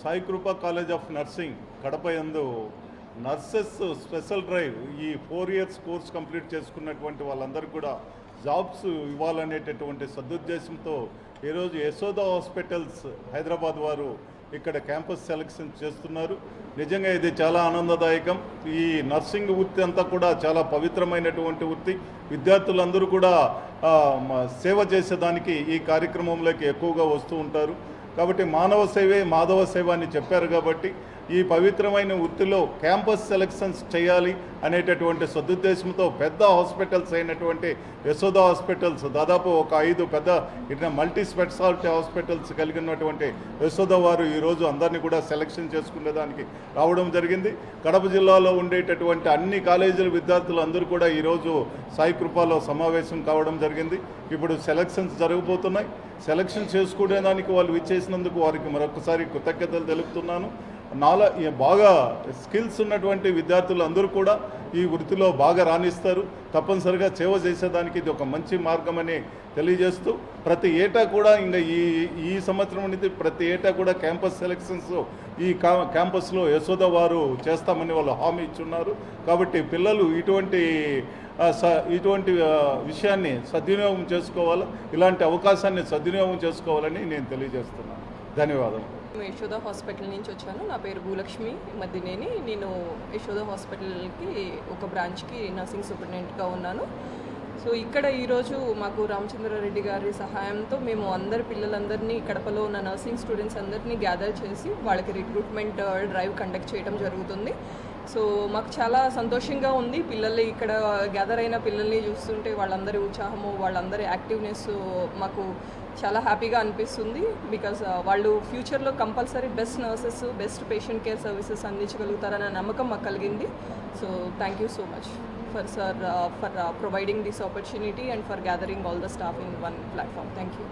Sai Kripa college of nursing Kadapa యందు nurses special drive ఈ 4 years course complete చేసుకున్నటువంటి వాళ్ళందరికీ కూడా జాబ్స్ ఇవ్వాలనేటటువంటి సదుద్దేశంతో ఈరోజు యశోద హాస్పిటల్స్ హైదరాబాద్ వారు ఇక్కడ క్యాంపస్ సెలక్షన్ చేస్తున్నారు. నిజంగా ఇది చాలా ఆనందదాయకం. ఈ నర్సింగ్ వృత్తి అంతా కూడా చాలా పవిత్రమైనటువంటి వృత్తి. విద్యార్థులందరూ కూడా సేవ చేసేదానికి ఈ కార్యక్రమంలోకి ఎక్కువగా వస్తూ ఉంటారు. కాబట్టి మానవ సేవే మాధవ సేవ అని చెప్పారు. కాబట్టి ఈ పవిత్రమైన వృత్తిలో క్యాంపస్ సెలక్షన్స్ చేయాలి అనేటటువంటి సదుద్దేశంతో పెద్ద హాస్పిటల్స్ అయినటువంటి యశోద హాస్పిటల్స్, దాదాపు ఒక 5 పెద్ద మల్టీ స్పెషాలిటీ హాస్పిటల్స్ కలిగినటువంటి యశోద వారు ఈరోజు అందరినీ కూడా సెలక్షన్ చేసుకునేదానికి రావడం జరిగింది. కడప జిల్లాలో ఉండేటటువంటి అన్ని కాలేజీల విద్యార్థులు అందరూ కూడా ఈరోజు సాయి కృపలో సమావేశం కావడం జరిగింది. ఇప్పుడు సెలక్షన్స్ జరగబోతున్నాయి. సెలక్షన్ చేసుకునేదానికి వాళ్ళు ఇచ్చేసినందుకు వారికి మరొకసారి కృతజ్ఞతలు తెలుపుతున్నాను. బాగా స్కిల్స్ ఉన్నటువంటి విద్యార్థులు అందరూ కూడా ఈ వృత్తిలో బాగా రాణిస్తారు. తప్పనిసరిగా సేవ చేసేదానికి ఇది ఒక మంచి మార్గం అని తెలియజేస్తూ ప్రతి ఏటా కూడా ఇంకా ఈ సంవత్సరం అనేది ప్రతి ఏటా కూడా క్యాంపస్ సెలక్షన్స్ ఈ క్యాంపస్లో యశోద వారు చేస్తామని వాళ్ళు హామీ ఇచ్చున్నారు. కాబట్టి పిల్లలు ఇటువంటి విషయాన్ని సద్వినియోగం చేసుకోవాలి, ఇలాంటి అవకాశాన్ని సద్వినియోగం చేసుకోవాలని నేను తెలియజేస్తున్నాను. ధన్యవాదాలు. యశోద హాస్పిటల్ నుంచి వచ్చాను. నా పేరు భూలక్ష్మి మద్దినేని. నేను యశోద హాస్పిటల్కి ఒక బ్రాంచ్కి నర్సింగ్ సూపరింటెండెంట్గా ఉన్నాను. సో ఇక్కడ ఈరోజు మాకు రామచంద్రారెడ్డి గారి సహాయంతో మేము పిల్లలందరినీ కడపలో ఉన్న నర్సింగ్ స్టూడెంట్స్ అందరినీ గ్యాదర్ చేసి వాళ్ళకి రిక్రూట్మెంట్ డ్రైవ్ కండక్ట్ చేయడం జరుగుతుంది. సో మాకు చాలా సంతోషంగా ఉంది. పిల్లల్ని ఇక్కడ గ్యాదర్ అయిన పిల్లల్ని చూస్తుంటే వాళ్ళందరి ఉత్సాహము, వాళ్ళందరి యాక్టివ్నెస్ మాకు చాలా హ్యాపీగా అనిపిస్తుంది. బికాజ్ వాళ్ళు ఫ్యూచర్లో compulsory best nurses, best patient care services అందించగలుగుతారన్న నమ్మకం మాకు కలిగింది. So thank you so much for providing this opportunity and for gathering all the staff in one platform. Thank you.